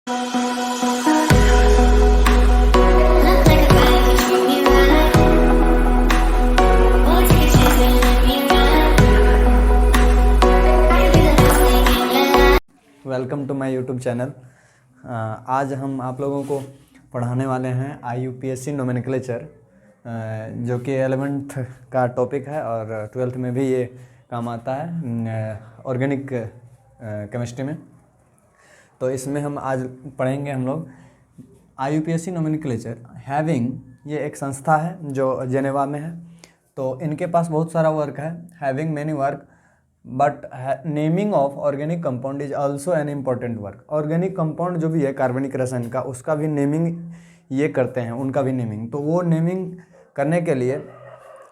Welcome to my YouTube channel. आज हम आप लोगों को पढ़ाने वाले हैं IUPAC नोमेनक्लेचर, जो कि 11th का टॉपिक है और 12th में भी ये काम आता है ऑर्गेनिक केमिस्ट्री में। तो इसमें हम आज पढ़ेंगे हम लोग IUPAC नोमेनक्लेचर हैविंग। ये एक संस्था है जो जेनेवा में है। तो इनके पास बहुत सारा वर्क है, having many work, but naming of organic compound is also an important work. Organic compound जो भी है कार्बनिक रसायन का, उसका भी नेमिंग ये करते हैं, उनका भी नेमिंग। तो वो नेमिंग करने के लिए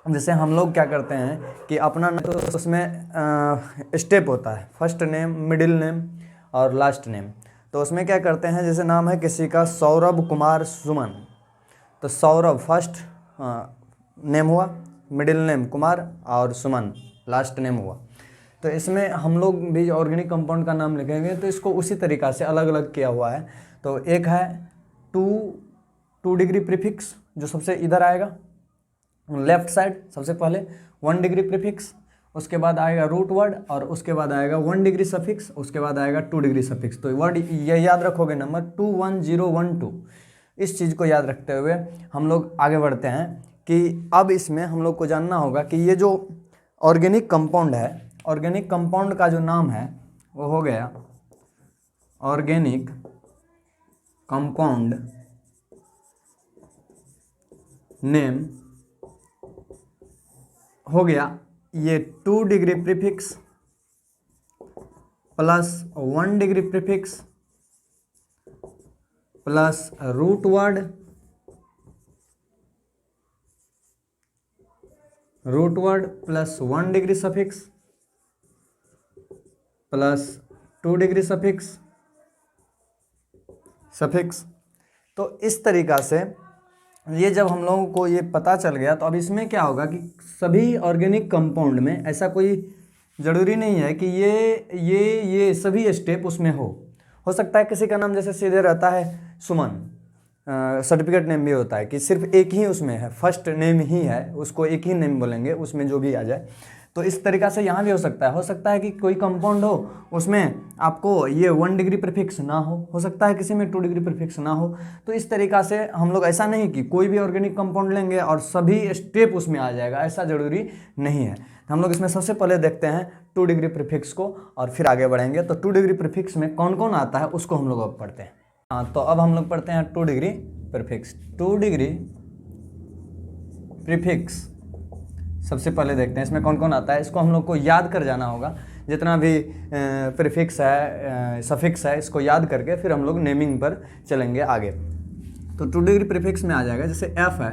जैसे हम लोग क्या करते हैं कि अपना तो उसमें स्टेप होता है, फर्स्ट नेम, मिडिल नेम और लास्ट नेम। तो उसमें क्या करते हैं, जैसे नाम है किसी का सौरभ कुमार सुमन, तो सौरभ फर्स्ट नेम हुआ, मिडिल नेम कुमार और सुमन लास्ट नेम हुआ। तो इसमें हम लोग भी ऑर्गेनिक कंपाउंड का नाम लिखेंगे तो इसको उसी तरीक़ा से अलग अलग किया हुआ है। तो एक है टू डिग्री प्रीफिक्स, जो सबसे इधर आएगा लेफ्ट साइड, सबसे पहले 1 डिग्री प्रीफिक्स, उसके बाद आएगा रूट वर्ड और उसके बाद आएगा 1 डिग्री सफिक्स, उसके बाद आएगा 2 डिग्री सफिक्स। तो वर्ड ये याद रखोगे, नंबर 21012। इस चीज़ को याद रखते हुए हम लोग आगे बढ़ते हैं कि अब इसमें हम लोग को जानना होगा कि ये जो ऑर्गेनिक कंपाउंड है, ऑर्गेनिक कंपाउंड का जो नाम है वो हो गया ऑर्गेनिक कंपाउंड नेम हो गया ये 2 degree prefix plus 1 degree prefix plus root word plus 1 degree suffix plus 2 degree suffix. तो इस तरीक़ा से ये जब हम लोगों को ये पता चल गया, तो अब इसमें क्या होगा कि सभी ऑर्गेनिक कंपाउंड में ऐसा कोई ज़रूरी नहीं है कि ये सभी स्टेप उसमें हो सकता है किसी का नाम जैसे सीधे रहता है सुमन, सर्टिफिकेट नेम भी होता है कि सिर्फ एक ही उसमें है, फर्स्ट नेम ही है, उसको एक ही नेम बोलेंगे, उसमें जो भी आ जाए। तो इस तरीक़ा से यहाँ भी हो सकता है कि कोई कंपाउंड हो उसमें आपको ये 1 डिग्री प्रीफिक्स ना हो सकता है किसी में 2 डिग्री प्रीफिक्स ना हो। तो इस तरीक़ा से हम लोग ऐसा नहीं कि कोई भी ऑर्गेनिक कंपाउंड लेंगे और सभी स्टेप उसमें आ जाएगा, ऐसा ज़रूरी नहीं है। हम लोग इसमें सबसे पहले देखते हैं 2 डिग्री प्रीफिक्स को और फिर आगे बढ़ेंगे। तो 2 डिग्री प्रीफिक्स में कौन कौन आता है उसको हम लोग अब पढ़ते हैं। हाँ, तो अब हम लोग पढ़ते हैं 2 डिग्री प्रीफिक्स। 2 डिग्री प्रीफिक्स सबसे पहले देखते हैं इसमें कौन कौन आता है। इसको हम लोग को याद कर जाना होगा, जितना भी प्रीफिक्स है, सफिक्स है, इसको याद करके फिर हम लोग नेमिंग पर चलेंगे आगे। तो 2 डिग्री प्रीफिक्स में आ जाएगा जैसे F है,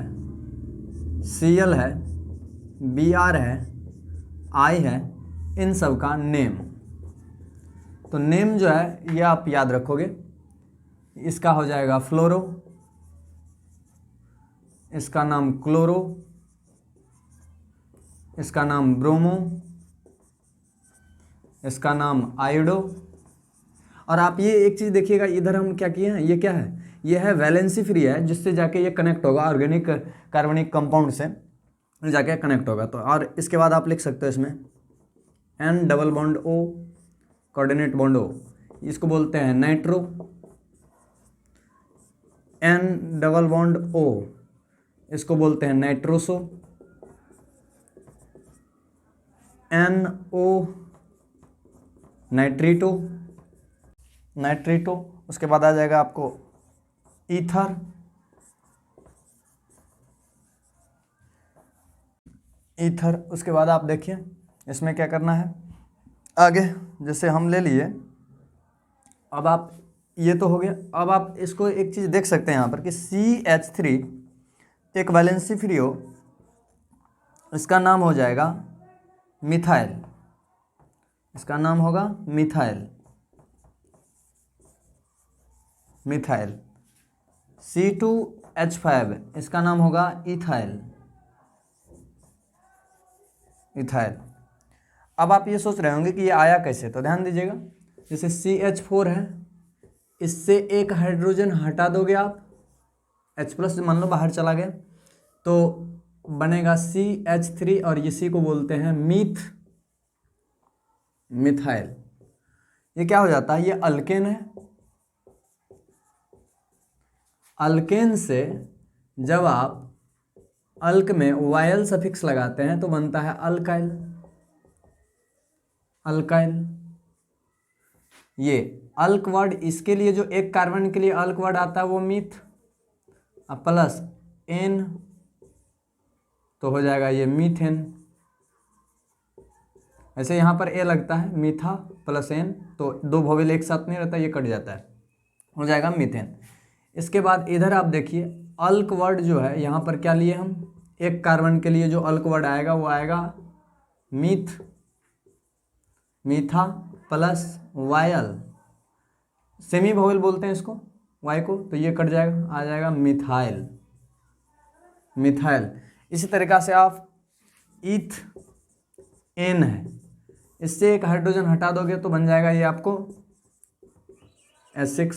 Cl है, Br है, I है, इन सब का नेम। तो नेम जो है ये आप याद रखोगे, इसका हो जाएगा फ्लोरो, इसका नाम क्लोरो, इसका नाम ब्रोमो, इसका नाम आयोडो। और आप ये एक चीज़ देखिएगा, इधर हम क्या किए हैं, ये क्या है, ये है वैलेंसी फ्री है, जिससे जाके ये कनेक्ट होगा ऑर्गेनिक कार्बनिक कंपाउंड से जाके कनेक्ट होगा। तो और इसके बाद आप लिख सकते हो इसमें N double bond O coordinate bond O, इसको बोलते हैं nitro. N double bond O, इसको बोलते हैं नाइट्रोसो। NO नाइट्रीटो, उसके बाद आ जाएगा आपको ईथर, उसके बाद आप देखिए इसमें क्या करना है आगे। जैसे हम ले लिए, अब आप ये तो हो गया। अब आप इसको एक चीज़ देख सकते हैं यहाँ पर कि CH3 एक वैलेंसी फ्री हो, इसका नाम हो जाएगा मिथाइल, इसका नाम होगा मिथाइल। C2H5 इसका नाम होगा इथाइल। अब आप ये सोच रहे होंगे कि ये आया कैसे, तो ध्यान दीजिएगा। जैसे CH4 है, इससे एक हाइड्रोजन हटा दोगे आप, H+ मान लो बाहर चला गया, तो बनेगा CH3 और इसी को बोलते हैं मिथाइल। ये क्या हो जाता है, ये अल्केन है। अल्केन से जब आप अल्क में वायल सफिक्स लगाते हैं तो बनता है अल्काइल। अल्काइल ये अल्क वर्ड, इसके लिए जो एक कार्बन के लिए अल्क वर्ड आता है वो मीथ, अब प्लस एन तो हो जाएगा ये मीथेन। ऐसे यहाँ पर ए लगता है, मीथा प्लस एन, तो दो वोवेल एक साथ नहीं रहता, ये कट जाता है, हो जाएगा मीथेन। इसके बाद इधर आप देखिए अल्क वर्ड जो है, यहाँ पर क्या लिए हम, एक कार्बन के लिए जो अल्क वर्ड आएगा वो आएगा मीथ, मीथा प्लस वायल, सेमी वोवेल बोलते हैं इसको वाई को, तो ये कट जाएगा, आ जाएगा मिथाइल। मिथाइल इसी तरीक़ा से आप ईथ एन है, इससे एक हाइड्रोजन हटा दोगे तो बन जाएगा ये आपको H6,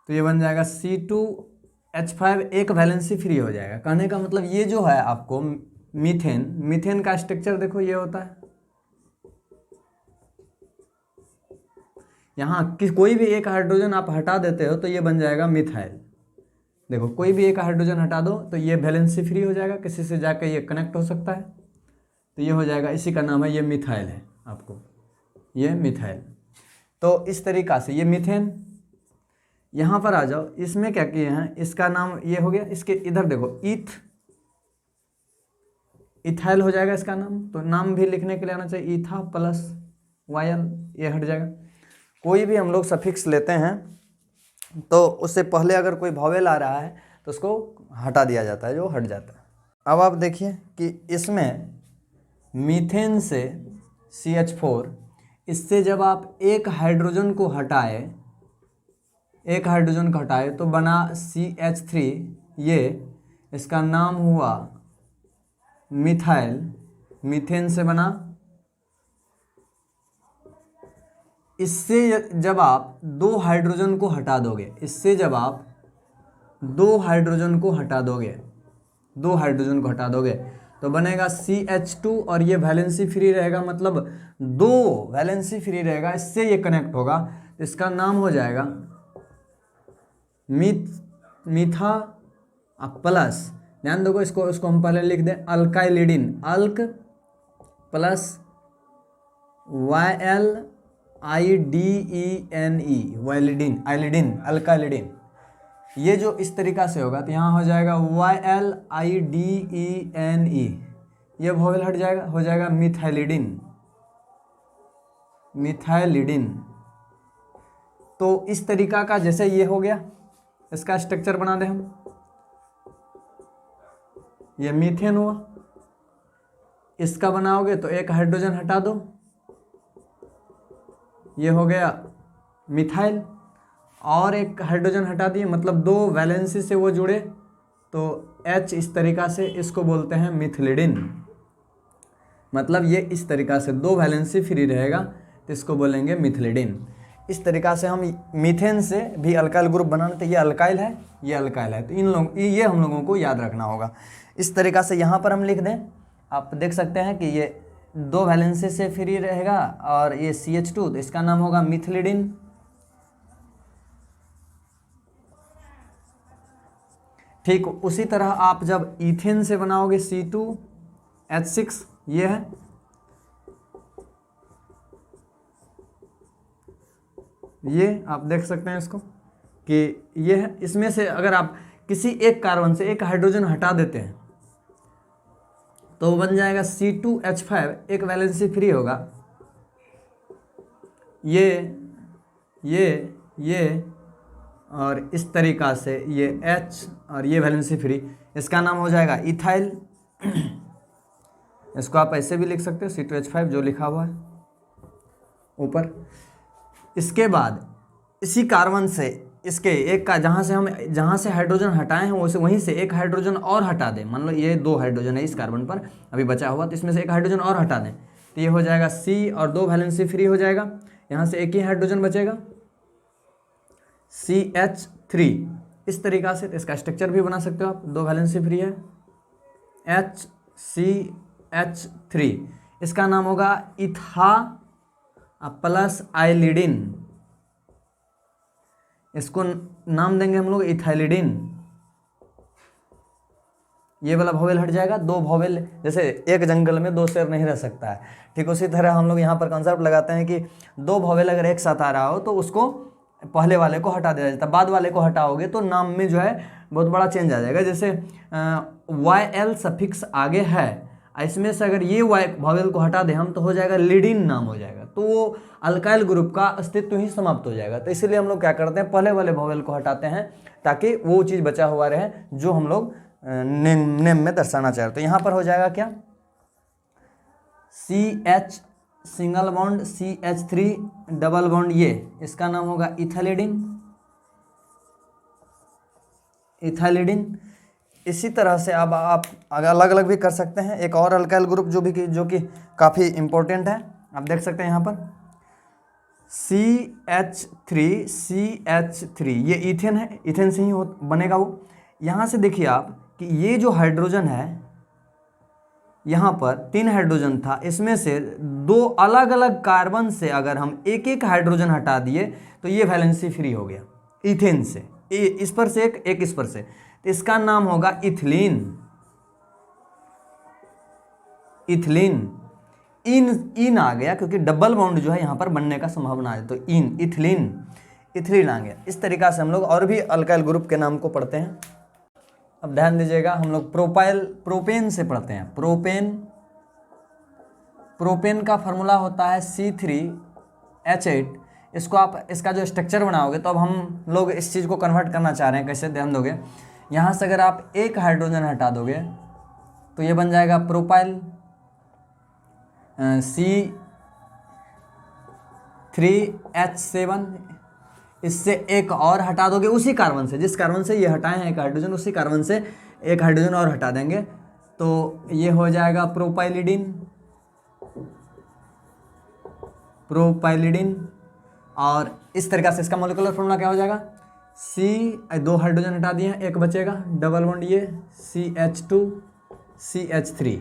तो ये बन जाएगा C2H5, एक वैलेंसी फ्री हो जाएगा। कहने का मतलब ये जो है आपको मीथेन, मीथेन का स्ट्रक्चर देखो ये होता है, यहाँ कोई भी एक हाइड्रोजन आप हटा देते हो तो ये बन जाएगा मिथाइल। देखो कोई भी एक हाइड्रोजन हटा दो तो ये वैलेंसी फ्री हो जाएगा, किसी से जाकर ये कनेक्ट हो सकता है, तो ये हो जाएगा, इसी का नाम है, ये मिथाइल है आपको, ये मिथाइल। तो इस तरीक़ा से ये मीथेन। यहाँ पर आ जाओ, इसमें क्या किए हैं, इसका नाम ये हो गया, इसके इधर देखो इथाइल हो जाएगा इसका नाम, तो नाम भी लिखने के लिए आना चाहिए ईथा प्लस वायल, ये हट जाएगा। कोई भी हम लोग सफिक्स लेते हैं तो उससे पहले अगर कोई वोवेल आ रहा है तो उसको हटा दिया जाता है, जो हट जाता है। अब आप देखिए कि इसमें मीथेन से CH4, इससे जब आप एक हाइड्रोजन को हटाए, एक हाइड्रोजन को हटाए तो बना CH3, ये इसका नाम हुआ मिथाइल, मीथेन से बना। इससे जब आप दो हाइड्रोजन को हटा दोगे, इससे जब आप दो हाइड्रोजन को हटा दोगे, दो हाइड्रोजन को हटा दोगे तो बनेगा CH2 और ये वैलेंसी फ्री रहेगा, मतलब दो वैलेंसी फ्री रहेगा, इससे ये कनेक्ट होगा, तो इसका नाम हो जाएगा मीथा प्लस, ध्यान दो इसको हम पहले लिख दें अल्काइलिडिन, अल्क प्लस YLIDENE, वाइलिडिन, आइलिडिन, अल्काइलिडिन। ये जो इस तरीक़ा से होगा तो यहाँ हो जाएगा YLIDENE, ये वोवेल हट जाएगा, हो जाएगा मिथाइलिडिन, मिथाइलिडिन। तो इस तरीक़ा का जैसे ये हो गया, इसका स्ट्रक्चर बना दें हम, ये मीथेन हुआ, इसका बनाओगे तो एक हाइड्रोजन हटा दो, ये हो गया मिथाइल, और एक हाइड्रोजन हटा दिए, मतलब दो वैलेंसी से वो जुड़े तो H, इस तरीक़ा से इसको बोलते हैं मिथिलिडिन, मतलब ये इस तरीक़ा से दो वैलेंसी फ्री रहेगा तो इसको बोलेंगे मिथिलिडिन। इस तरीक़ा से हम मीथेन से भी अल्काइल ग्रुप बनाने, तो ये अल्काइल है, ये अल्काइल है, तो इन लोग ये हम लोगों को याद रखना होगा। इस तरीक़ा से यहाँ पर हम लिख दें, आप देख सकते हैं कि ये दो वैलेंसी से फ्री रहेगा और ये CH2, तो इसका नाम होगा मिथिलिडिन। ठीक उसी तरह आप जब ईथेन से बनाओगे C2H6, ये है, ये आप देख सकते हैं इसको कि ये है, इसमें से अगर आप किसी एक कार्बन से एक हाइड्रोजन हटा देते हैं तो बन जाएगा C2H5, एक वैलेंसी फ्री होगा, ये और इस तरीक़ा से ये H और ये वैलेंसी फ्री, इसका नाम हो जाएगा इथाइल। इसको आप ऐसे भी लिख सकते हो, C2H5 जो लिखा हुआ है ऊपर। इसके बाद इसी कार्बन से इसके एक का जहाँ से हाइड्रोजन हटाए हैं वहीं से एक हाइड्रोजन और हटा दें, मान लो ये दो हाइड्रोजन है इस कार्बन पर अभी बचा हुआ, तो इसमें से एक हाइड्रोजन और हटा दें तो ये हो जाएगा C और दो वैलेंसी फ्री हो जाएगा, यहाँ से एक ही हाइड्रोजन बचेगा, CH3। इस तरीका से इसका स्ट्रक्चर भी बना सकते हो आप, 2 वैलेंसी फ्री है, HCH3। इसका नाम होगा इथा प्लस आइलिडिन, इसको नाम देंगे हम लोग इथाइलिडिन। ये वाला वॉवेल हट जाएगा, 2 वॉवेल, जैसे एक जंगल में 2 शेर नहीं रह सकता है, ठीक उसी तरह हम लोग यहाँ पर कॉन्सेप्ट लगाते हैं कि 2 वॉवेल अगर एक साथ आ रहा हो तो उसको पहले वाले को हटा दिया जाता है, बाद वाले को हटाओगे तो नाम में जो है बहुत बड़ा चेंज आ जाएगा। जैसे YL सफिक्स आगे है, इसमें से अगर ये Y वॉवेल को हटा दें हम तो हो जाएगा लिडिन नाम हो जाएगा, तो वो अल्काइल ग्रुप का अस्तित्व ही समाप्त हो जाएगा। तो इसलिए हम लोग क्या करते हैं, पहले वाले वॉवेल को हटाते हैं ताकि वो चीज़ बचा हुआ रहे जो हम लोग नेम में दर्शाना चाहते हैं। तो यहाँ पर हो जाएगा क्या, CH single bond CH3 double bond, ये इसका नाम होगा इथाइलिडिन। इसी तरह से अब आप अलग अलग भी कर सकते हैं। एक और अल्काइल ग्रुप जो कि काफ़ी इम्पोर्टेंट है, आप देख सकते हैं यहाँ पर CH3, ये इथेन है, इथेन से ही बनेगा वो। यहाँ से देखिए आप कि ये जो हाइड्रोजन है, यहाँ पर 3 हाइड्रोजन था, इसमें से 2 अलग अलग कार्बन से अगर हम एक एक हाइड्रोजन हटा दिए तो ये वैलेंसी फ्री हो गया इथेन से, इस पर से एक इस पर से, तो इसका नाम होगा इथिलीन। इन आ गया क्योंकि डबल बॉन्ड जो है यहाँ पर बनने का संभावना है, तो इथिलीन आ गया। इस तरीका से हम लोग और भी अल्काइल ग्रुप के नाम को पढ़ते हैं। अब ध्यान दीजिएगा, हम लोग प्रोपेन से पढ़ते हैं। प्रोपेन का फॉर्मूला होता है C3H8। इसको आप, इसका जो स्ट्रक्चर बनाओगे तो अब हम लोग इस चीज़ को कन्वर्ट करना चाह रहे हैं, कैसे, ध्यान दोगे। यहाँ से अगर आप एक हाइड्रोजन हटा दोगे तो ये बन जाएगा प्रोपाइल, C3H7। इससे एक और हटा दोगे उसी कार्बन से, जिस कार्बन से ये हटाए हैं एक हाइड्रोजन, उसी कार्बन से एक हाइड्रोजन और हटा देंगे तो ये हो जाएगा प्रोपाइलिडिन। और इस तरीक़ा से इसका मॉलिक्यूलर फॉर्मूला क्या हो जाएगा, दो हाइड्रोजन हटा दिए हैं, एक बचेगा डबल बॉन्ड, ये CH2 CH3,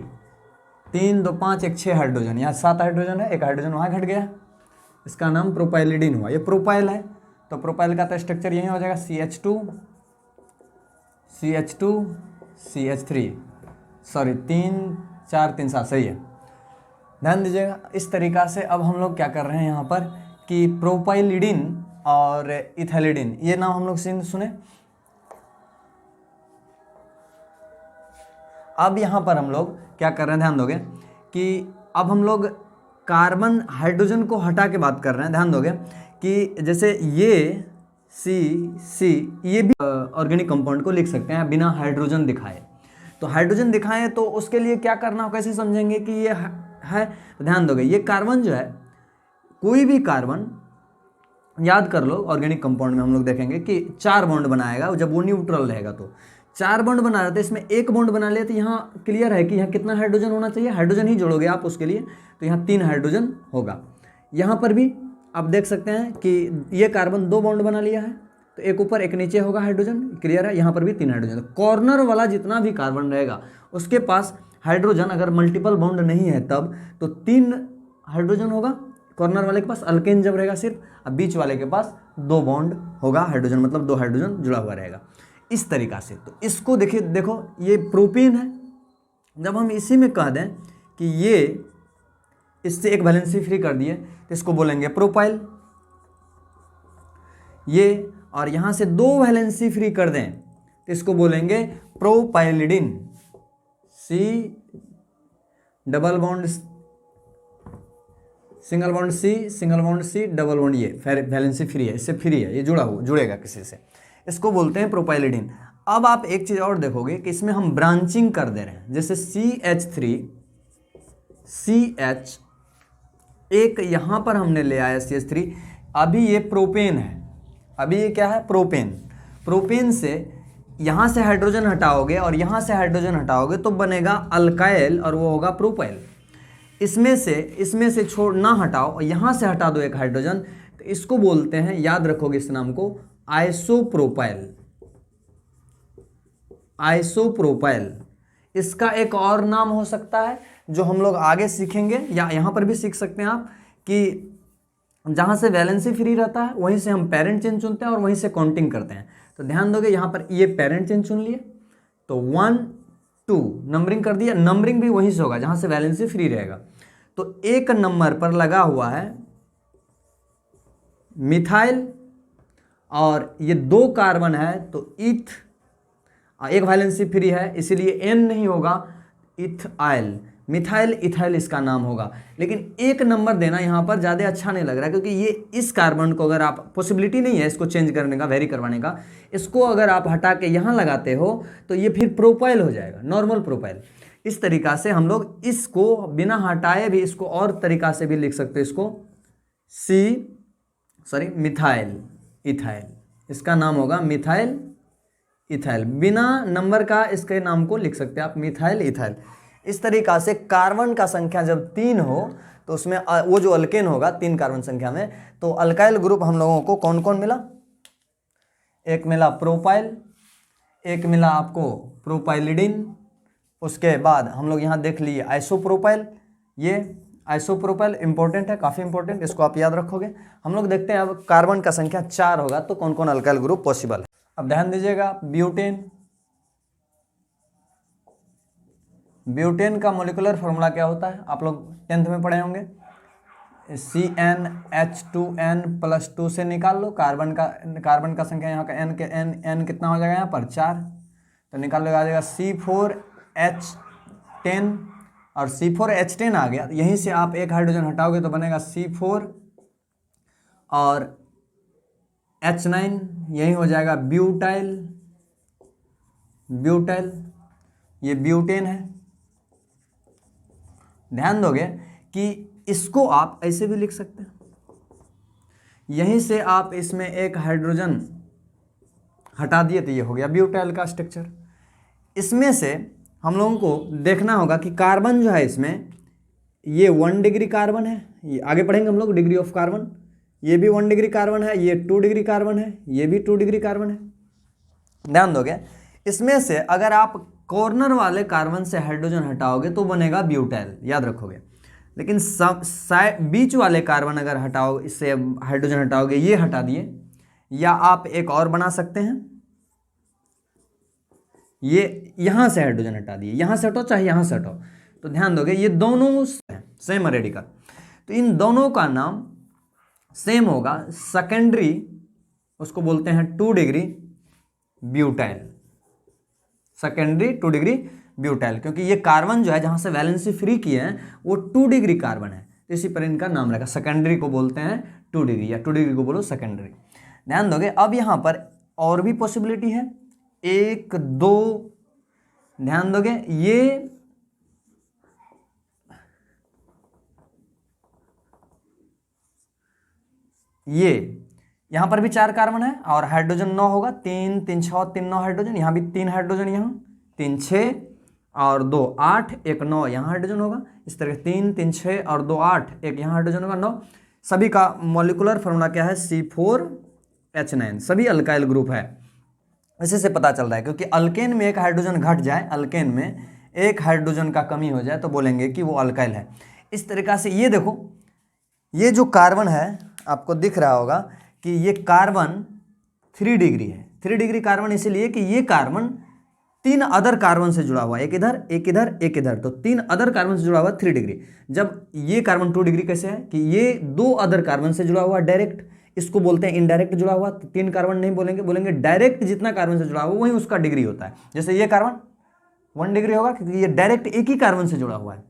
3 2 5 1 6 हाइड्रोजन, यहाँ 7 हाइड्रोजन है, एक हाइड्रोजन वहाँ घट गया, इसका नाम प्रोपाइलिडिन हुआ। ये प्रोपाइल है तो प्रोपाइल का तो स्ट्रक्चर यही हो जाएगा CH2 CH3, सॉरी 3 4 3 7, सही है। ध्यान दीजिएगा, इस तरीका से अब हम लोग क्या कर रहे हैं यहाँ पर कि प्रोपाइलिडिन और इथाइलिडिन, ये नाम हम लोग सुने। अब यहाँ पर हम लोग क्या कर रहे हैं, ध्यान दोगे कि अब हम लोग कार्बन हाइड्रोजन को हटा के बात कर रहे हैं। ध्यान दोगे कि जैसे ये C ये भी ऑर्गेनिक कंपाउंड को लिख सकते हैं बिना हाइड्रोजन दिखाए। तो हाइड्रोजन दिखाएं तो उसके लिए क्या करना हो, कैसे समझेंगे कि ये है। तो ध्यान दोगे, ये कार्बन जो है, कोई भी कार्बन याद कर लो, ऑर्गेनिक कंपाउंड में हम लोग देखेंगे कि 4 बॉन्ड बनाएगा जब वो न्यूट्रल रहेगा, तो 4 बॉन्ड बना रहे थे, इसमें एक बॉन्ड बना लिया, तो यहाँ क्लियर है कि यहाँ कितना हाइड्रोजन होना चाहिए, हाइड्रोजन ही जोड़ोगे आप उसके लिए, तो यहाँ 3 हाइड्रोजन होगा। यहाँ पर भी आप देख सकते हैं कि ये कार्बन 2 बॉन्ड बना लिया है, तो एक ऊपर एक नीचे होगा हाइड्रोजन, क्लियर है। यहाँ पर भी 3 हाइड्रोजन, कॉर्नर वाला जितना भी कार्बन रहेगा उसके पास हाइड्रोजन, अगर मल्टीपल बॉन्ड नहीं है तब तो 3 हाइड्रोजन होगा कॉर्नर वाले के पास, अल्केन जब रहेगा सिर्फ, अब बीच वाले के पास 2 बॉन्ड होगा हाइड्रोजन, मतलब 2 हाइड्रोजन जुड़ा हुआ रहेगा इस तरीका से। तो इसको देखिए, देखो ये प्रोपेन है, जब हम इसी में कह दें कि ये इससे एक वैलेंसी फ्री कर दिए तो इसको बोलेंगे प्रोपाइल, ये, और यहाँ से 2 वैलेंसी फ्री कर दें तो इसको बोलेंगे प्रोपाइलिडिन, C double bond single bond C double bond, ये वैलेंसी फ्री है, इससे फ्री है, ये जुड़ेगा किसी से, इसको बोलते हैं प्रोपाइलिडिन। अब आप एक चीज़ और देखोगे कि इसमें हम ब्रांचिंग कर दे रहे हैं, जैसे CH3 CH, एक यहाँ पर हमने ले आया CH3, अभी ये प्रोपेन है, अभी ये क्या है, प्रोपेन से यहाँ से हाइड्रोजन हटाओगे और यहाँ से हाइड्रोजन हटाओगे तो बनेगा अल्काइल और वो होगा प्रोपाइल। इसमें से छोड़ ना हटाओ और यहाँ से हटा दो एक हाइड्रोजन, तो इसको बोलते हैं, याद रखोगे इस नाम को, आइसोप्रोपाइल। आइसोप्रोपाइल। इसका एक और नाम हो सकता है जो हम लोग आगे सीखेंगे, या यहाँ पर भी सीख सकते हैं आप, कि जहाँ से वैलेंसी फ्री रहता है वहीं से हम पेरेंट चेन चुनते हैं और वहीं से काउंटिंग करते हैं। तो ध्यान दोगे यहाँ पर ये पेरेंट चेन चुन लिए, तो 1 2 नंबरिंग कर दिया, नंबरिंग भी वहीं से होगा जहाँ से वैलेंसी फ्री रहेगा। तो एक नंबर पर लगा हुआ है मिथाइल, और ये 2 कार्बन है तो इथ, एक वैलेंसी फ्री है इसीलिए एन नहीं होगा, इथाइल, मिथाइल इथाइल इसका नाम होगा। लेकिन एक नंबर देना यहाँ पर ज़्यादा अच्छा नहीं लग रहा, क्योंकि ये इस कार्बन को अगर आप, पॉसिबिलिटी नहीं है इसको चेंज करने का, वेरी करवाने का, इसको अगर आप हटा के यहाँ लगाते हो तो ये फिर प्रोपाइल हो जाएगा, नॉर्मल प्रोपाइल। इस तरीक़ा से हम लोग इसको बिना हटाए भी इसको और तरीक़ा से भी लिख सकते हो, इसको मिथाइल इथाइल, इसका नाम होगा मिथाइल इथाइल। बिना नंबर का इसके नाम को लिख सकते हैं आप, मिथाइल इथाइल। इस तरीक़ा से कार्बन का संख्या जब 3 हो तो उसमें वो जो अल्केन होगा 3 कार्बन संख्या में, तो अल्काइल ग्रुप हम लोगों को कौन कौन मिला, एक मिला प्रोपाइल, एक मिला आपको प्रोपाइलिडिन, उसके बाद हम लोग यहाँ देख लिए आइसोप्रोपाइल। ये आइसोप्रोपाइल इंपॉर्टेंट है, काफ़ी इंपॉर्टेंट, इसको आप याद रखोगे। हम लोग देखते हैं अब कार्बन का संख्या 4 होगा तो कौन कौन अल्काइल ग्रुप पॉसिबल है। अब ध्यान दीजिएगा, ब्यूटेन। ब्यूटेन का मोलिकुलर फॉर्मूला क्या होता है, आप लोग 10th में पढ़े होंगे, CnH2n+2 से निकाल लो। कार्बन का संख्या यहाँ का n कितना हो जाएगा यहाँ पर 4, तो निकाल लो, आ जाएगा C4H10, और C4H10 आ गया, यहीं से आप एक हाइड्रोजन हटाओगे तो बनेगा C4 और H9, यही हो जाएगा ब्यूटाइल। ये ब्यूटेन है। ध्यान दोगे कि इसको आप ऐसे भी लिख सकते हैं, यहीं से आप इसमें एक हाइड्रोजन हटा दिए तो ये हो गया ब्यूटाइल का स्ट्रक्चर। इसमें से हम लोगों को देखना होगा कि कार्बन जो है इसमें, ये 1 डिग्री कार्बन है, ये आगे पढ़ेंगे हम लोग डिग्री ऑफ कार्बन, ये भी 1 डिग्री कार्बन है, ये 2 डिग्री कार्बन है, ये भी 2 डिग्री कार्बन है। ध्यान दोगे, इसमें से अगर आप कॉर्नर वाले कार्बन से हाइड्रोजन हटाओगे तो बनेगा ब्यूटाइल, याद रखोगे। लेकिन बीच वाले कार्बन अगर हटाओ, इससे हाइड्रोजन हटाओगे, ये हटा दिए, या आप एक और बना सकते हैं, ये यहां से हाइड्रोजन हटा दिए, यहां से हटाओ चाहे यहां से हटाओ, तो ध्यान दोगे ये दोनों सेम रेडिकल, तो इन दोनों का नाम सेम होगा, सेकेंडरी, उसको बोलते हैं 2 degree butyl, secondary 2 degree butyl, क्योंकि ये कार्बन जो है जहां से वैलेंसी फ्री किए हैं वो 2 डिग्री कार्बन है, तो इसी पर इनका नाम रहेगा, सेकेंडरी को बोलते हैं 2 डिग्री, या 2 डिग्री को बोलो सेकेंडरी। ध्यान दोगे, अब यहां पर और भी पॉसिबिलिटी है, 1 2, ध्यान दोगे ये यहां पर भी 4 कार्बन है और हाइड्रोजन 9 होगा, 3 3 6 3 9 हाइड्रोजन, यहां भी 3 हाइड्रोजन, यहां 3 6 और 2 8, 1 9 यहां हाइड्रोजन होगा, इस तरह 3 3 6 और 2 8, 1 यहां हाइड्रोजन होगा, 9। सभी का मॉलिक्यूलर फॉर्मूला क्या है, C4H9, सभी अल्काइल ग्रुप है। इसी से पता चल रहा है, क्योंकि अल्केन में एक हाइड्रोजन घट जाए, अल्केन में एक हाइड्रोजन का कमी हो जाए तो बोलेंगे कि वो अल्काइल है। इस तरीक़ा से ये देखो, ये जो कार्बन है आपको दिख रहा होगा कि ये कार्बन 3 डिग्री है। 3 डिग्री कार्बन इसीलिए कि ये कार्बन 3 अदर कार्बन से जुड़ा हुआ है, एक इधर एक इधर एक इधर, तो 3 अदर कार्बन से जुड़ा हुआ 3 डिग्री। जब ये कार्बन 2 डिग्री कैसे है कि ये 2 अदर कार्बन से जुड़ा हुआ डायरेक्ट, इसको बोलते हैं इनडायरेक्ट जुड़ा हुआ, तो 3 कार्बन नहीं बोलेंगे, बोलेंगे डायरेक्ट जितना कार्बन से जुड़ा हुआ वही उसका डिग्री होता है। जैसे ये कार्बन 1 डिग्री होगा क्योंकि ये डायरेक्ट एक ही कार्बन से जुड़ा हुआ है,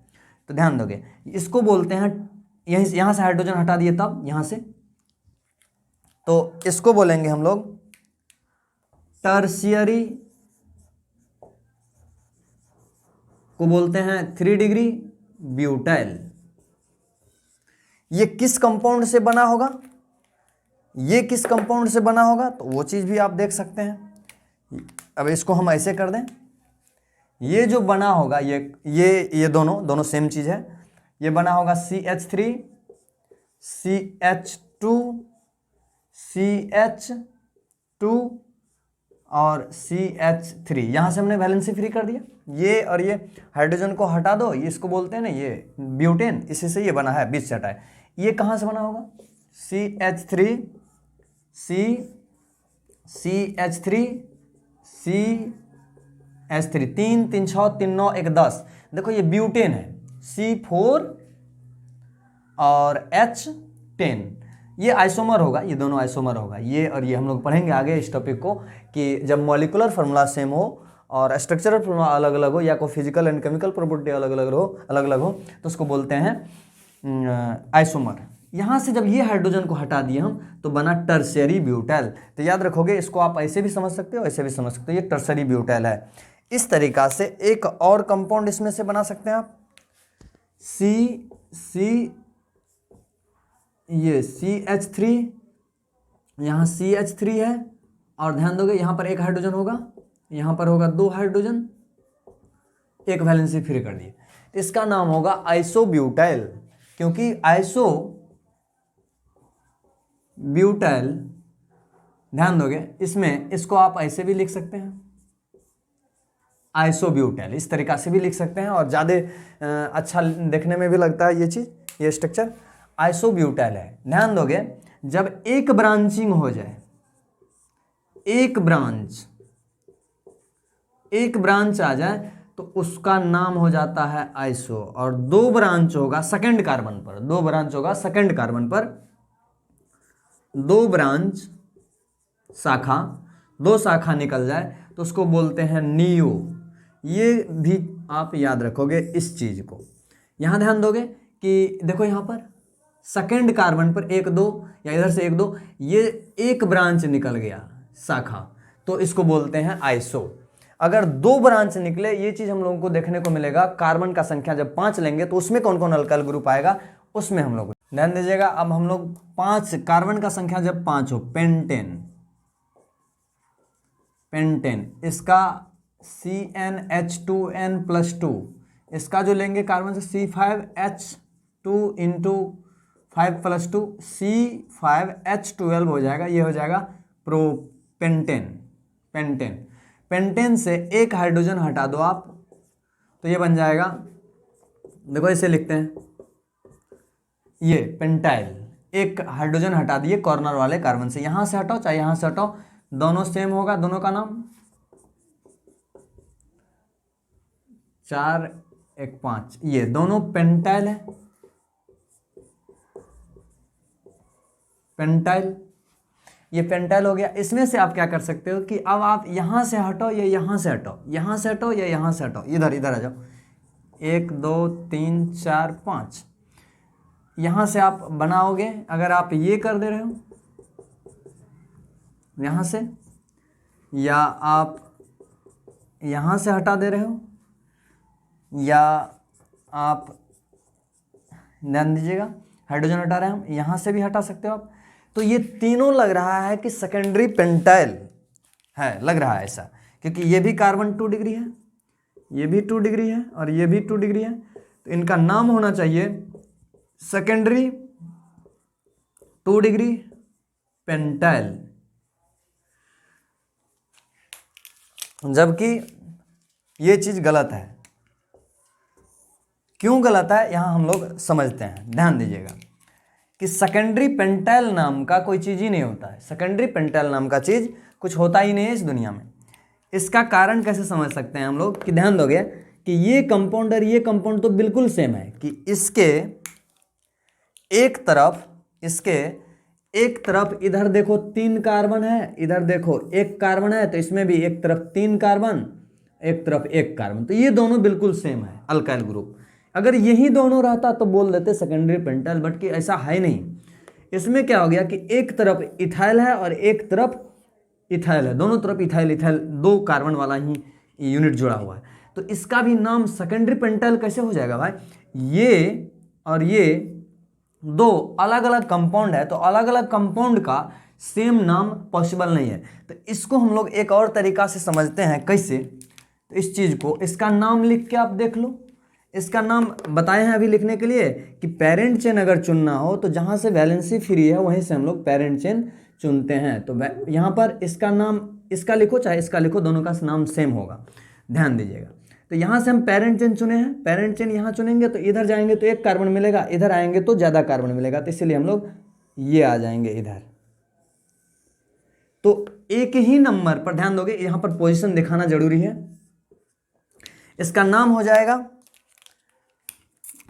तो ध्यान दोगे इसको बोलते हैं, यहां से हाइड्रोजन हटा दिए तब यहां से, तो इसको बोलेंगे हम लोग टर्शियरी, को बोलते हैं 3 डिग्री ब्यूटाइल। ये किस कंपाउंड से बना होगा, ये किस कंपाउंड से बना होगा, तो वो चीज भी आप देख सकते हैं। अब इसको हम ऐसे कर दें, ये जो बना होगा ये दोनों सेम चीज है, ये बना होगा CH3 CH2 CH2 और CH3, यहाँ से हमने वैलेंसी फ्री कर दिया। ये और ये हाइड्रोजन को हटा दो, ये इसको बोलते हैं ना ये ब्यूटेन, इसी से ये बना है, बीच से हटा है। ये कहाँ से बना होगा? CH3 CH3 CH3, 3 3 6 3 9 1 10। देखो ये ब्यूटेन है, C4 और H10, ये आइसोमर होगा, ये दोनों आइसोमर होगा। ये और ये हम लोग पढ़ेंगे आगे इस टॉपिक को, कि जब मॉलिकुलर फार्मूला सेम हो और स्ट्रक्चरल फार्मूला अलग अलग हो, या कोई फिजिकल एंड केमिकल प्रॉपर्टी अलग अलग हो तो उसको बोलते हैं आइसोमर। यहाँ से जब ये हाइड्रोजन को हटा दिए हम तो बना टर्शियरी ब्यूटाइल। तो याद रखोगे, इसको आप ऐसे भी समझ सकते हो, ऐसे भी समझ सकते हो, ये टर्शियरी ब्यूटाइल है। इस तरीका से एक और कंपाउंड इसमें से बना सकते हैं आप, ये CH3, यहाँ CH3 है, और ध्यान दोगे यहाँ पर एक हाइड्रोजन होगा, यहाँ पर होगा 2 हाइड्रोजन, एक वैलेंसी फ्री कर दिए। इसका नाम होगा आइसोब्यूटाइल, क्योंकि आइसोब्यूटाइल, ध्यान दोगे इसमें, इसको आप ऐसे भी लिख सकते हैं, आइसोब्यूटाइल, इस तरीका से भी लिख सकते हैं, और ज़्यादा अच्छा देखने में भी लगता है ये चीज़, ये स्ट्रक्चर आइसोब्यूटाइल है। ध्यान दोगे, जब एक ब्रांचिंग हो जाए, एक ब्रांच आ जाए तो उसका नाम हो जाता है आइसो, और 2 ब्रांच होगा सेकंड कार्बन पर, 2 ब्रांच होगा सेकंड कार्बन पर, 2 ब्रांच शाखा, 2 शाखा निकल जाए तो उसको बोलते हैं नियो। ये भी आप याद रखोगे इस चीज को। यहां ध्यान दोगे कि देखो यहाँ पर सेकंड कार्बन पर 1 2, या इधर से 1 2, ये एक ब्रांच निकल गया शाखा, तो इसको बोलते हैं आइसो। अगर 2 ब्रांच निकले, ये चीज हम लोगों को देखने को मिलेगा, कार्बन का संख्या जब 5 लेंगे तो उसमें कौन कौन अल्काइल ग्रुप आएगा, उसमें हम लोग ध्यान दीजिएगा। अब हम लोग 5, कार्बन का संख्या जब 5 हो, पेंटेन, इसका CnH2n+2, इसका जो लेंगे कार्बन से C5H2 इंटू 5+2 C5H12 हो जाएगा, ये हो जाएगा पेंटेन से एक हाइड्रोजन हटा दो आप तो ये बन जाएगा, देखो इसे लिखते हैं, ये पेंटाइल। एक हाइड्रोजन हटा दिए कॉर्नर वाले कार्बन से, यहां से हटाओ चाहे यहां से हटाओ, दोनों सेम होगा, दोनों का नाम 4 1 5, ये दोनों पेंटाइल है, पेंटाइल, ये पेंटाइल हो गया। इसमें से आप क्या कर सकते हो कि अब आप यहां से हटाओ या यहां से हटाओ, यहां से हटाओ या यहां से हटाओ, इधर आ जाओ, 1 2 3 4 5, यहां से आप बनाओगे। अगर आप ये कर दे रहे हो यहां से, या आप यहां से हटा दे रहे हो, या आप ध्यान दीजिएगा हाइड्रोजन हटा रहे हैं हम, यहां से भी हटा सकते हो आप। तो ये तीनों लग रहा है कि सेकेंडरी पेंटाइल है, लग रहा है ऐसा, क्योंकि ये भी कार्बन 2 डिग्री है, ये भी 2 डिग्री है, और ये भी 2 डिग्री है, तो इनका नाम होना चाहिए सेकेंडरी 2 डिग्री पेंटाइल। जबकि ये चीज गलत है। क्यों गलत है यहां हम लोग समझते हैं, ध्यान दीजिएगा कि सेकेंडरी पेंटाइल नाम का कोई चीज ही नहीं होता है, सेकेंडरी पेंटाइल नाम का चीज कुछ होता ही नहीं है इस दुनिया में। इसका कारण कैसे समझ सकते हैं हम लोग कि ध्यान दोगे कि ये कंपाउंड और ये कंपाउंड तो बिल्कुल सेम है, कि इसके एक तरफ इधर देखो 3 कार्बन है, इधर देखो 1 कार्बन है, तो इसमें भी एक तरफ 3 कार्बन, एक तरफ 1 कार्बन, तो ये दोनों बिल्कुल सेम है अल्काइल ग्रुप। अगर यही दोनों रहता तो बोल देते सेकेंडरी पेंटाइल, बट कि ऐसा है नहीं। इसमें क्या हो गया कि एक तरफ इथाइल है और एक तरफ इथाइल है, दोनों तरफ इथाइल 2 कार्बन वाला ही यूनिट जुड़ा हुआ है, तो इसका भी नाम सेकेंडरी पेंटाइल कैसे हो जाएगा भाई? ये और ये 2 अलग अलग कंपाउंड है, तो अलग अलग कंपाउंड का सेम नाम पॉसिबल नहीं है। तो इसको हम लोग एक और तरीका से समझते हैं, कैसे? तो इस चीज को, इसका नाम लिख के आप देख लो, इसका नाम बताए हैं अभी लिखने के लिए कि पेरेंट चेन अगर चुनना हो तो जहां से वैलेंसी फ्री है वहीं से हम लोग पेरेंट चेन चुनते हैं तो यहाँ पर इसका नाम इसका लिखो चाहे इसका लिखो, दोनों का नाम सेम होगा, ध्यान दीजिएगा। तो यहाँ से हम पेरेंट चेन चुने हैं, पेरेंट चेन यहाँ चुनेंगे तो इधर जाएंगे तो एक कार्बन मिलेगा, इधर आएंगे तो ज़्यादा कार्बन मिलेगा, तो इसीलिए हम लोग ये आ जाएंगे इधर। तो एक ही नंबर पर ध्यान दोगे, यहाँ पर पोजीशन दिखाना जरूरी है। इसका नाम हो जाएगा,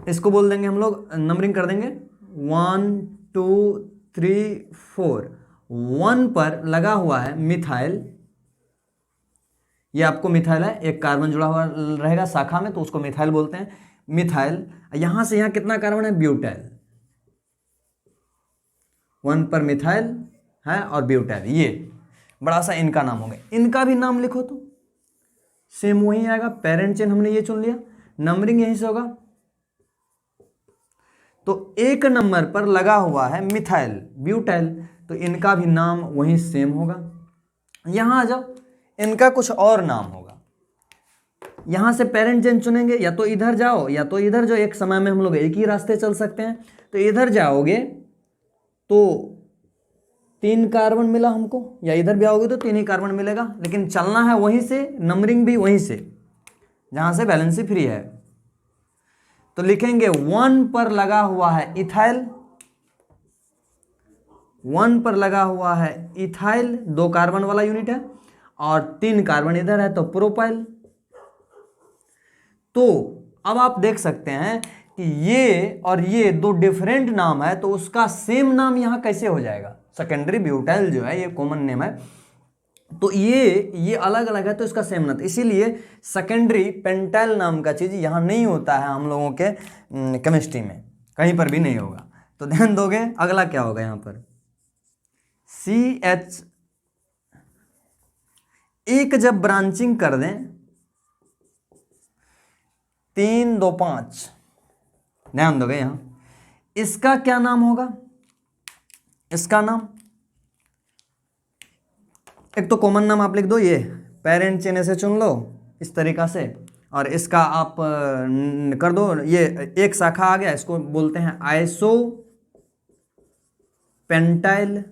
इसको बोल देंगे हम लोग, नंबरिंग कर देंगे 1 2 3 4। 1 पर लगा हुआ है मिथाइल, ये आपको मिथाइल है, एक कार्बन जुड़ा हुआ रहेगा शाखा में तो उसको मिथाइल बोलते हैं, मिथाइल। यहां से यहां कितना कार्बन है, ब्यूटाइल। 1 पर मिथाइल है और ब्यूटाइल, ये बड़ा सा इनका नाम हो गया। इनका भी नाम लिखो तो सेम वही आएगा, पेरेंट चेन हमने ये चुन लिया, नंबरिंग यहीं से होगा। तो एक नंबर पर लगा हुआ है मिथाइल ब्यूटाइल, तो इनका भी नाम वही सेम होगा। यहां आ जाओ, इनका कुछ और नाम होगा। यहां से पेरेंट चेन चुनेंगे, या तो इधर जाओ या तो इधर, जो एक समय में हम लोग एक ही रास्ते चल सकते हैं। तो इधर जाओगे तो 3 कार्बन मिला हमको, या इधर भी आओगे तो 3 ही कार्बन मिलेगा, लेकिन चलना है वहीं से, नंबरिंग भी वहीं से जहां से वैलेंसी फ्री है। तो लिखेंगे 1 पर लगा हुआ है इथाइल, 1 पर लगा हुआ है इथाइल, 2 कार्बन वाला यूनिट है, और 3 कार्बन इधर है तो प्रोपाइल। तो अब आप देख सकते हैं कि ये और ये 2 डिफरेंट नाम है, तो उसका सेम नाम यहां कैसे हो जाएगा। सेकेंडरी ब्यूटाइल जो है ये कॉमन नेम है, तो ये अलग अलग है तो इसका सेम नाम, इसीलिए सेकेंडरी पेंटाइल नाम का चीज यहां नहीं होता है हम लोगों के केमिस्ट्री में, कहीं पर भी नहीं होगा। तो ध्यान दोगे, अगला क्या होगा यहां पर, CH एक जब ब्रांचिंग कर दें 3 2 5, ध्यान दोगे यहां, इसका क्या नाम होगा, इसका नाम एक तो कॉमन नाम आप लिख दो, ये पेरेंट चेन से चुन लो इस तरीका से, और इसका आप कर दो, ये एक शाखा आ गया, इसको बोलते हैं आइसो पेंटाइल।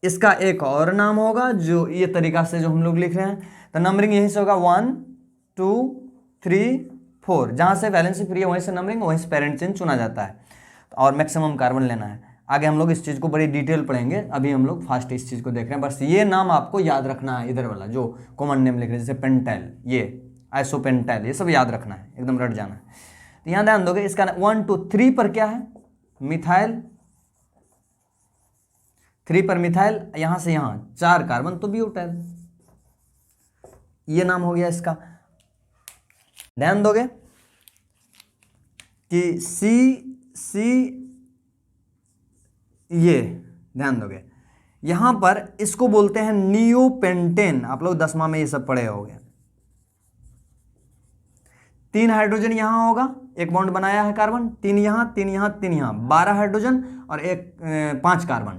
इसका एक और नाम होगा जो ये तरीका से जो हम लोग लिख रहे हैं, तो नंबरिंग यहीं से होगा 1 2 3 4, जहां से वैलेंसी फ्री है वहीं से नंबरिंग, वहीं से पेरेंट चेन चुना जाता है, और मैक्सिमम कार्बन लेना है। आगे हम लोग इस चीज़ को बड़ी डिटेल पढ़ेंगे, अभी हम लोग फास्ट इस चीज़ को देख रहे हैं। बस ये नाम आपको याद रखना है, इधर वाला जो कॉमन नेम लिख रहे हैं, जैसे पेंटाइल, ये आइसोपेंटाइल, ये सब याद रखना है, एकदम रट जाना है। तो यहाँ ध्यान दोगे, इसका 1 2 3 पर क्या है, मिथाइल, 3 पर मिथाइल, यहाँ से यहाँ 4 कार्बन तो ब्यूटाइल, ये नाम हो गया इसका। ध्यान दोगे कि सी ये ध्यान दोगे, यहां पर इसको बोलते हैं नियोपेंटेन, आप लोग 10वां में ये सब पढ़े होंगे। 3 हाइड्रोजन यहां होगा, एक बॉन्ड बनाया है कार्बन, 3 यहां 3 यहां 3 यहां, 12 हाइड्रोजन और 5 कार्बन,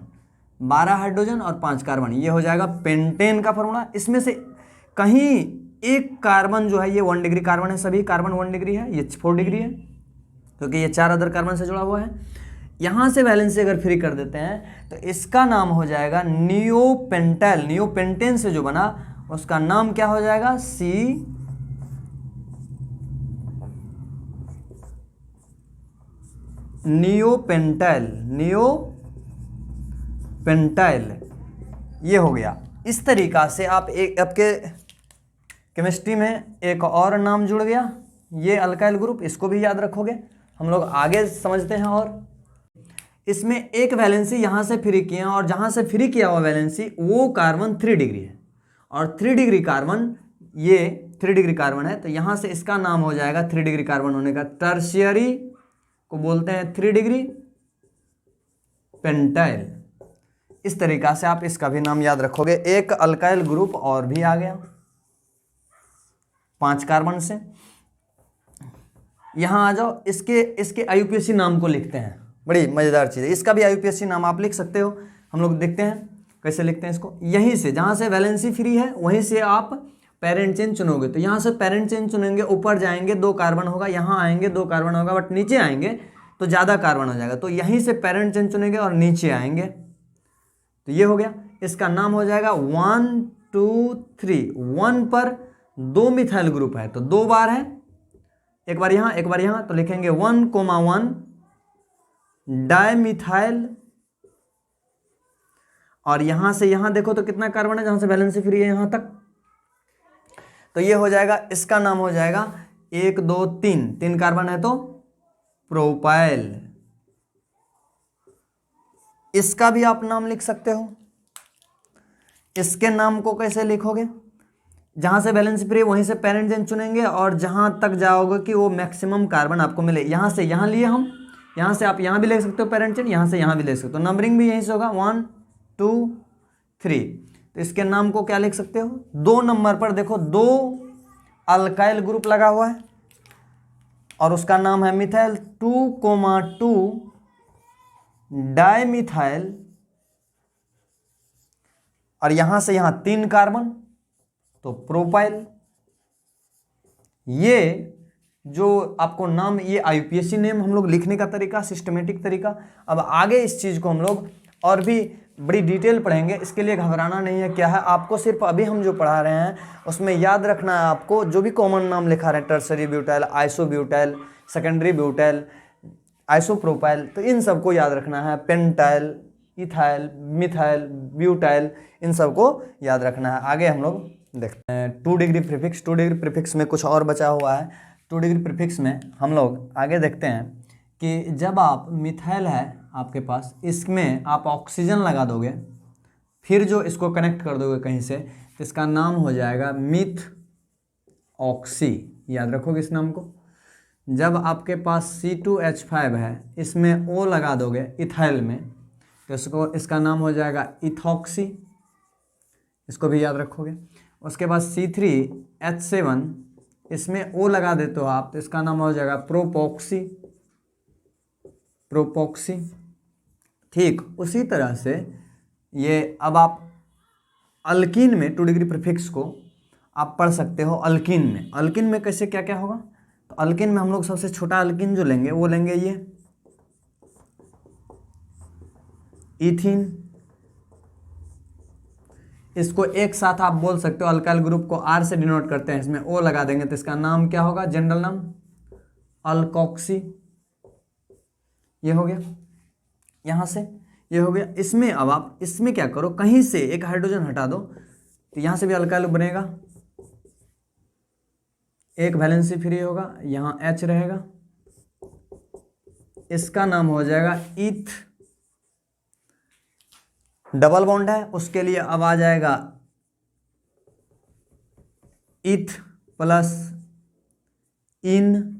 12 हाइड्रोजन और 5 कार्बन, ये हो जाएगा पेंटेन का फॉर्मूला। इसमें से कहीं एक कार्बन जो है, ये 1 डिग्री कार्बन है, सभी कार्बन 1 डिग्री है, ये 4 डिग्री है, क्योंकि ये 4 अदर कार्बन से जुड़ा हुआ है। यहां से वैलेंसी अगर फ्री कर देते हैं तो इसका नाम हो जाएगा नियोपेंटाइल, नियोपेंटेन से जो बना उसका नाम क्या हो जाएगा, नियोपेंटाइल, नियोपेंटाइल, ये हो गया। इस तरीका से आप एक आपके केमिस्ट्री में एक और नाम जुड़ गया, ये अल्काइल ग्रुप, इसको भी याद रखोगे। हम लोग आगे समझते हैं, और इसमें एक वैलेंसी यहाँ से फ्री किया, और जहाँ से फ्री किया हुआ वैलेंसी वो कार्बन 3 डिग्री है, और 3 डिग्री कार्बन, ये 3 डिग्री कार्बन है, तो यहाँ से इसका नाम हो जाएगा 3 डिग्री कार्बन होने का, टर्शियरी को बोलते हैं 3 डिग्री पेंटाइल। इस तरीका से आप इसका भी नाम याद रखोगे। एक अल्काइल ग्रुप और भी आ गया 5 कार्बन से। यहाँ आ जाओ, इसके IUPAC नाम को लिखते हैं, बड़ी मज़ेदार चीज़ है। इसका भी IUPAC नाम आप लिख सकते हो, हम लोग देखते हैं कैसे लिखते हैं इसको। यहीं से जहाँ से वैलेंसी फ्री है वहीं से आप पेरेंट चेन चुनोगे, तो यहाँ से पेरेंट चेन चुनेंगे, ऊपर जाएंगे 2 कार्बन होगा, यहाँ आएंगे 2 कार्बन होगा, बट नीचे आएंगे तो ज़्यादा कार्बन हो जाएगा, तो यहीं से पेरेंट चेन चुनेंगे और नीचे आएंगे तो ये हो गया, इसका नाम हो जाएगा 1 2 3। 1 पर 2 मिथाइल ग्रुप है तो 2 बार है, एक बार यहाँ एक बार यहाँ, तो लिखेंगे 1,1 डाइमिथाइल। और यहां से यहां देखो तो कितना कार्बन है, जहां से वैलेंसी फ्री है यहां तक, तो ये हो जाएगा, इसका नाम हो जाएगा 1 2 3 कार्बन है तो प्रोपाइल। इसका भी आप नाम लिख सकते हो। इसके नाम को कैसे लिखोगे, जहां से वैलेंसी फ्री वहीं से पेरेंट चेन चुनेंगे और जहां तक जाओगे कि वो मैक्सिमम कार्बन आपको मिले। यहां से यहां लिए हम, यहां से आप यहां भी ले सकते हो पेरेंट चेन, यहां से यहां भी ले सकते हो, नंबरिंग भी यहीं से होगा 1 2 3। तो इसके नाम को क्या लिख सकते हो, 2 नंबर पर देखो 2 अल्काइल ग्रुप लगा हुआ है और उसका नाम है मिथाइल 2,2 डाइमिथाइल। और यहां से यहां 3 कार्बन तो प्रोपाइल। ये जो आपको नाम, ये आईयूपीएसी नेम हम लोग लिखने का तरीका, सिस्टमेटिक तरीका। अब आगे इस चीज को हम लोग और भी बड़ी डिटेल पढ़ेंगे, इसके लिए घबराना नहीं है। क्या है, आपको सिर्फ अभी हम जो पढ़ा रहे हैं उसमें याद रखना है आपको, जो भी कॉमन नाम लिखा रहे, tertiary butyl, isobutyl, secondary butyl, isopropyl, तो इन सबको याद रखना है। पेंटाइल, इथाइल, मिथाइल, ब्यूटाइल, इन सबको याद रखना है। आगे हम लोग देखते हैं 2 डिग्री प्रीफिक्स। 2 डिग्री प्रीफिक्स में कुछ और बचा हुआ है। 2 डिग्री प्रीफिक्स में हम लोग आगे देखते हैं कि जब आप मिथाइल है आपके पास, इसमें आप ऑक्सीजन लगा दोगे, फिर जो इसको कनेक्ट कर दोगे कहीं से, तो इसका नाम हो जाएगा मिथ ऑक्सी। याद रखोगे इस नाम को। जब आपके पास C2H5 है, इसमें O लगा दोगे इथाइल में, तो इसका नाम हो जाएगा इथॉक्सी। इसको भी याद रखोगे। उसके बाद C3H7, इसमें O लगा देते हो आप, तो इसका नाम हो जाएगा प्रोपोक्सी। प्रोपोक्सी। ठीक उसी तरह से ये अब आप अल्कीन में 2 डिग्री प्रीफिक्स को आप पढ़ सकते हो। अल्कीन में, अल्कीन में कैसे क्या क्या होगा, तो अल्कीन में हम लोग सबसे छोटा अल्कीन जो लेंगे वो लेंगे ये इथीन। इसको एक साथ आप बोल सकते हो, अल्काइल ग्रुप को R से डिनोट करते हैं, इसमें O लगा देंगे तो इसका नाम क्या होगा, जनरल नाम अल्कोक्सी। ये हो गया, यहां से ये हो गया। इसमें अब आप इसमें क्या करो, कहीं से एक हाइड्रोजन हटा दो, तो यहां से भी अल्काइल बनेगा, एक वैलेंसी फ्री होगा, यहां H रहेगा, इसका नाम हो जाएगा इथ। डबल बॉन्ड है, उसके लिए अब आ जाएगा इथ प्लस इन।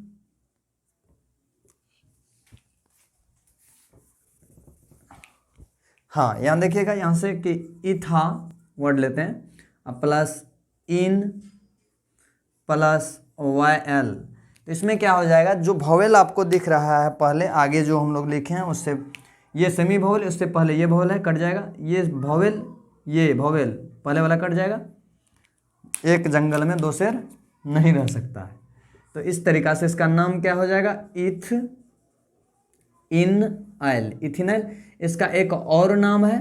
हाँ यहां देखिएगा, यहां से कि इथा वर्ड लेते हैं, अब प्लस इन प्लस YL। तो इसमें क्या हो जाएगा, जो वोवेल आपको दिख रहा है पहले, आगे जो हम लोग लिखे हैं उससे, ये सेमी वोवेल, उससे पहले ये वोवेल है, कट जाएगा। ये वोवेल, ये वोवेल पहले वाला कट जाएगा। एक जंगल में 2 शेर नहीं रह सकता है। तो इस तरीका से इसका नाम क्या हो जाएगा, इथ इन आइल, इथिनाइल। इसका एक और नाम है,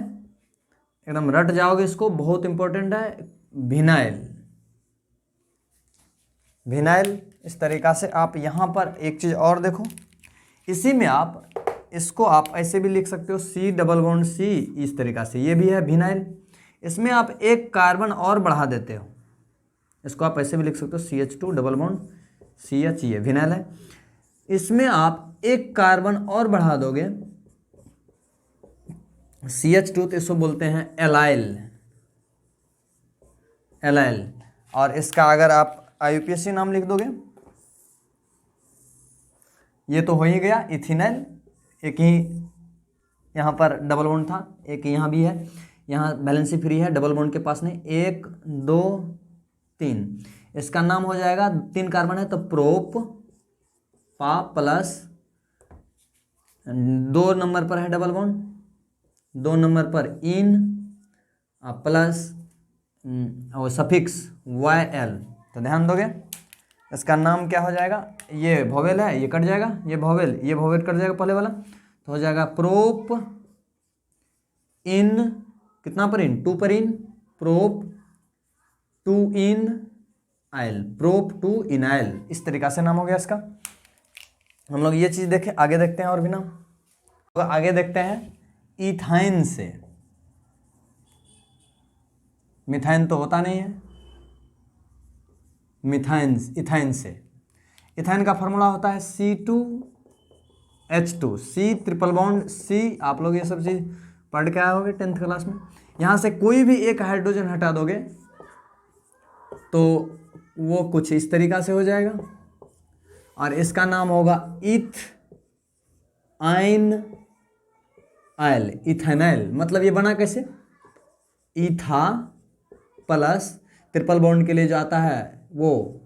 एकदम रट जाओगे इसको, बहुत इंपॉर्टेंट है, विनाइल। विनाइल। इस तरीका से आप यहाँ पर एक चीज़ और देखो, इसी में आप इसको आप ऐसे भी लिख सकते हो, C डबल बॉन्ड C, इस तरीका से ये भी है विनाइल। इसमें आप एक कार्बन और बढ़ा देते हो, इसको आप ऐसे भी लिख सकते हो, CH2 डबल बॉन्ड CH, ये विनाइल है। इसमें आप एक कार्बन और बढ़ा दोगे, CH2, तो इसको बोलते हैं एलाइल। एलाइल। और इसका अगर आप आईयूपीएसी नाम लिख दोगे, ये तो हो ही गया इथिनाइल। एक ही यहाँ पर डबल बॉन्ड था, एक यहाँ भी है, यहाँ बैलेंसी फ्री है, डबल बॉन्ड के पास नहीं, 1 2 3। इसका नाम हो जाएगा, 3 कार्बन है तो प्रोप पा प्लस 2 नंबर पर है डबल बॉन्ड, 2 नंबर पर इन प्लस और सफिक्स YL। तो ध्यान दोगे, इसका नाम क्या हो जाएगा, ये वोवेल है, ये कट जाएगा, ये वोवेल कट जाएगा पहले वाला, तो हो जाएगा प्रोप इन कितना परीन, 2 परीन प्रोप 2 इन आइल, प्रोप 2 इनाइल, इस तरीका से नाम हो गया इसका। हम लोग ये चीज देखें, आगे देखते हैं और भी नाम। तो आगे देखते हैं इथाइन से, मिथाइन तो होता नहीं है, मिथाइन, इथाइन से। इथाइन का फॉर्मूला होता है C2H2, C triple bond C, आप लोग ये सब चीज पढ़ के आए होंगे 10th क्लास में। यहां से कोई भी एक हाइड्रोजन हटा दोगे तो वो कुछ इस तरीका से हो जाएगा और इसका नाम होगा इथाइन आइल, इथेनाइल। मतलब ये बना कैसे, इथा प्लस ट्रिपल बॉन्ड के लिए जो आता है वो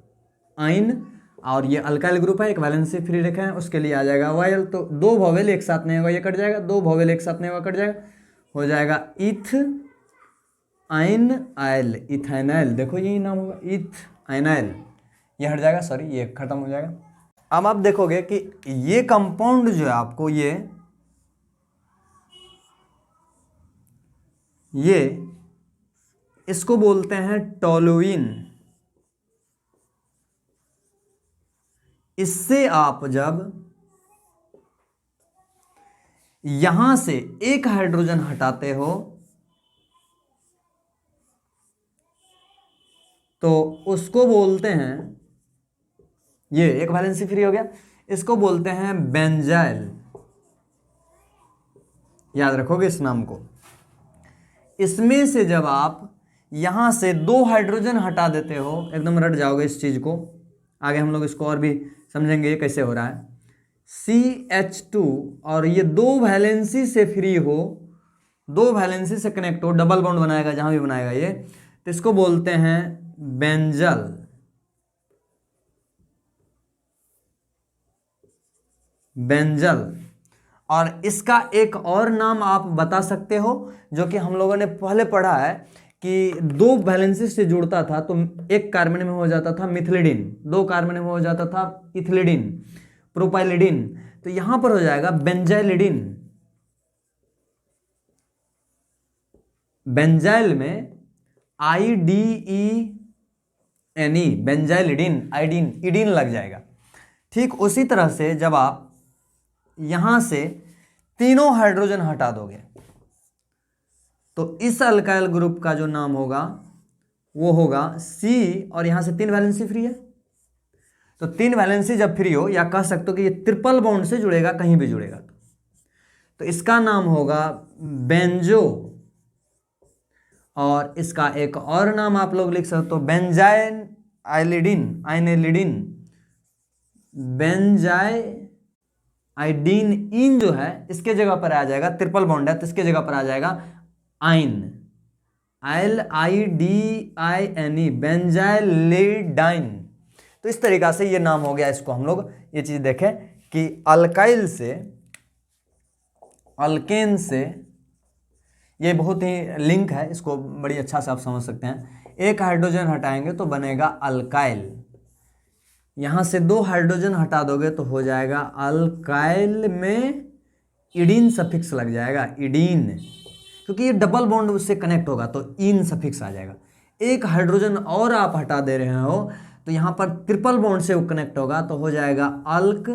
आइन, और ये अल्काइल ग्रुप है, एक वैलेंसी फ्री रेखा है, उसके लिए आ जाएगा वायल। तो 2 वोवेल एक साथ नहीं होगा, ये कट जाएगा, 2 वोवेल एक साथ नहीं होगा, कट जाएगा, हो जाएगा इथ आइन आइल, इथेनाइल। देखो यही नाम होगा, इथ आइनाइल, ये हट जाएगा, सॉरी ये खत्म हो जाएगा। अब आप देखोगे कि ये कंपाउंड जो है आपको ये इसको बोलते हैं टोलुइन। इससे आप जब यहां से एक हाइड्रोजन हटाते हो तो उसको बोलते हैं, ये एक वैलेंसी फ्री हो गया, इसको बोलते हैं बेंजाइल। याद रखोगे इस नाम को। इसमें से जब आप यहां से 2 हाइड्रोजन हटा देते हो, एकदम रट जाओगे इस चीज को, आगे हम लोग इसको और भी समझेंगे कैसे हो रहा है। CH2 और ये 2 वैलेंसी से फ्री हो, 2 वैलेंसी से कनेक्ट हो, डबल बॉन्ड बनाएगा जहां भी बनाएगा ये, तो इसको बोलते हैं बेंजल। बेंजल। और इसका एक और नाम आप बता सकते हो जो कि हम लोगों ने पहले पढ़ा है कि 2 वैलेंसी से जुड़ता था तो एक कार्बन में हो जाता था मिथिलिडिन, 2 कार्बन में हो जाता था इथिलिडिन, प्रोपाइलिडिन, तो यहां पर हो जाएगा बेंजाइलिडिन। बेंजाइल में IDENE, बेंजाइलिडिन, आइडिन, इडिन लग जाएगा। ठीक उसी तरह से जब आप यहां से तीनों हाइड्रोजन हटा दोगे तो इस अल्काइल ग्रुप का जो नाम होगा वो होगा C, और यहां से 3 वैलेंसी फ्री है, तो 3 वैलेंसी जब फ्री हो, या कह सकते हो कि ये ट्रिपल बॉन्ड से जुड़ेगा, कहीं भी जुड़ेगा, तो इसका नाम होगा बेंजो। और इसका एक और नाम आप लोग लिख सकते हो, बेंजाइन आइलिडिन, आइनेलिडिन, बेंजाई आइडिन। इन जो है इसके जगह पर आ जाएगा, ट्रिपल बॉन्ड है तो इसके जगह पर आ जाएगा आइन, LIDINE, बेंजाइलिडाइन। तो इस तरीका से ये नाम हो गया। इसको हम लोग ये चीज देखें कि अल्काइल से, अल्केन से ये बहुत ही लिंक है, इसको बड़ी अच्छा से आप समझ सकते हैं। एक हाइड्रोजन हटाएंगे तो बनेगा अल्काइल, यहां से 2 हाइड्रोजन हटा दोगे तो हो जाएगा अल्काइल में इडीन सफिक्स लग जाएगा, इडीन, क्योंकि ये डबल बॉन्ड उससे कनेक्ट होगा तो इन सफिक्स आ जाएगा। एक हाइड्रोजन और आप हटा दे रहे हो तो यहां पर ट्रिपल बॉन्ड से वो कनेक्ट होगा तो हो जाएगा अल्क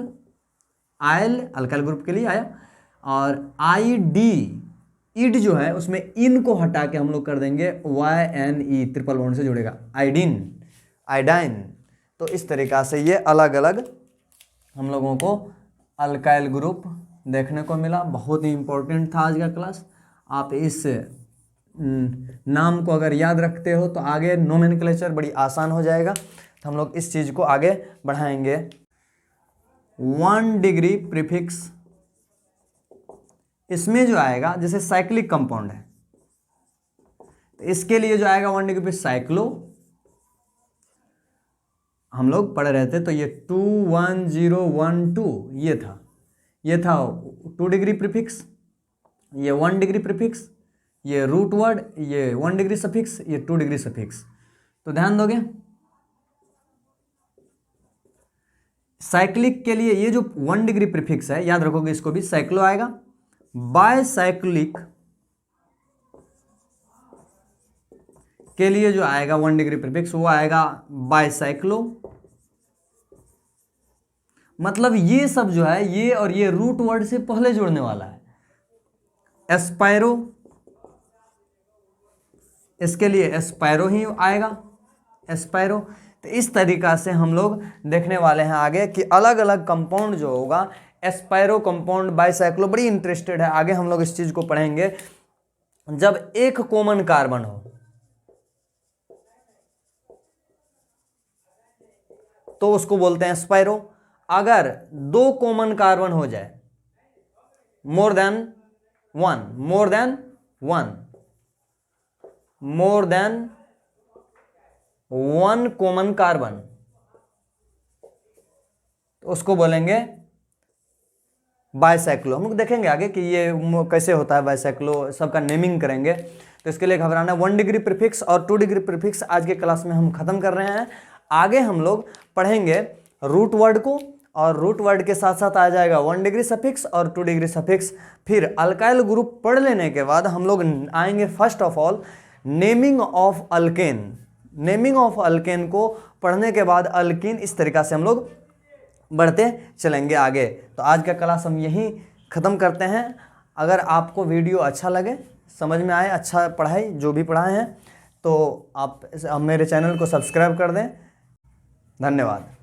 आइल, अल्काइल ग्रुप के लिए आया। और ID, इड जो है उसमें इन को हटा के हम लोग कर देंगे YNE, ट्रिपल बॉन्ड से जुड़ेगा, आइडिन, आइडाइन। तो इस तरीका से ये अलग अलग हम लोगों को अल्काइल ग्रुप देखने को मिला। बहुत ही इंपॉर्टेंट था आज का क्लास। आप इस नाम को अगर याद रखते हो तो आगे नोमेनक्लेचर बड़ी आसान हो जाएगा। तो हम लोग इस चीज़ को आगे बढ़ाएंगे। 1 डिग्री प्रीफिक्स, इसमें जो आएगा जैसे साइक्लिक कंपाउंड है तो इसके लिए जो आएगा 1 डिग्री पे साइक्लो, हम लोग पढ़ रहे थे तो ये 21012 ये था 2 डिग्री प्रीफिक्स, ये 1 डिग्री प्रीफिक्स, ये रूट वर्ड, ये 1 डिग्री सफिक्स, ये 2 डिग्री सफिक्स। तो ध्यान दोगे साइक्लिक के लिए ये जो 1 डिग्री प्रीफिक्स है, याद रखोगे इसको भी साइक्लो आएगा। बायसाइक्लिक के लिए जो आएगा 1 डिग्री प्रीफिक्स वो आएगा बाइसाइक्लो। मतलब ये सब जो है ये और ये रूट वर्ड से पहले जुड़ने वाला है। एस्पायरो, इसके लिए एस्पायरो ही आएगा, एस्पायरो। तो इस तरीका से हम लोग देखने वाले हैं आगे कि अलग अलग कंपाउंड जो होगा, एस्पायरो कंपाउंड, बाइसाइक्लो, बड़ी इंटरेस्टेड है। आगे हम लोग इस चीज को पढ़ेंगे। जब एक कॉमन कार्बन हो तो उसको बोलते हैं एस्पायरो। अगर 2 कॉमन कार्बन हो जाए, more than one common carbon, तो उसको बोलेंगे बाइसाइक्लो। हम लोग देखेंगे आगे कि ये कैसे होता है बाइसाइक्लो, सबका नेमिंग करेंगे। तो इसके लिए घबराना, 1 डिग्री प्रीफिक्स और 2 डिग्री प्रीफिक्स आज के क्लास में हम खत्म कर रहे हैं। आगे हम लोग पढ़ेंगे रूट वर्ड को, और रूट वर्ड के साथ साथ आ जाएगा 1 डिग्री सफिक्स और 2 डिग्री सफिक्स। फिर अल्काइल ग्रुप पढ़ लेने के बाद हम लोग आएंगे first of all naming of alkane. Naming of alkane को पढ़ने के बाद अल्कीन, इस तरीका से हम लोग बढ़ते चलेंगे आगे। तो आज का क्लास हम यहीं ख़त्म करते हैं। अगर आपको वीडियो अच्छा लगे, समझ में आए, अच्छा पढ़ाई जो भी पढ़ाए हैं, तो आप मेरे चैनल को सब्सक्राइब कर दें। धन्यवाद।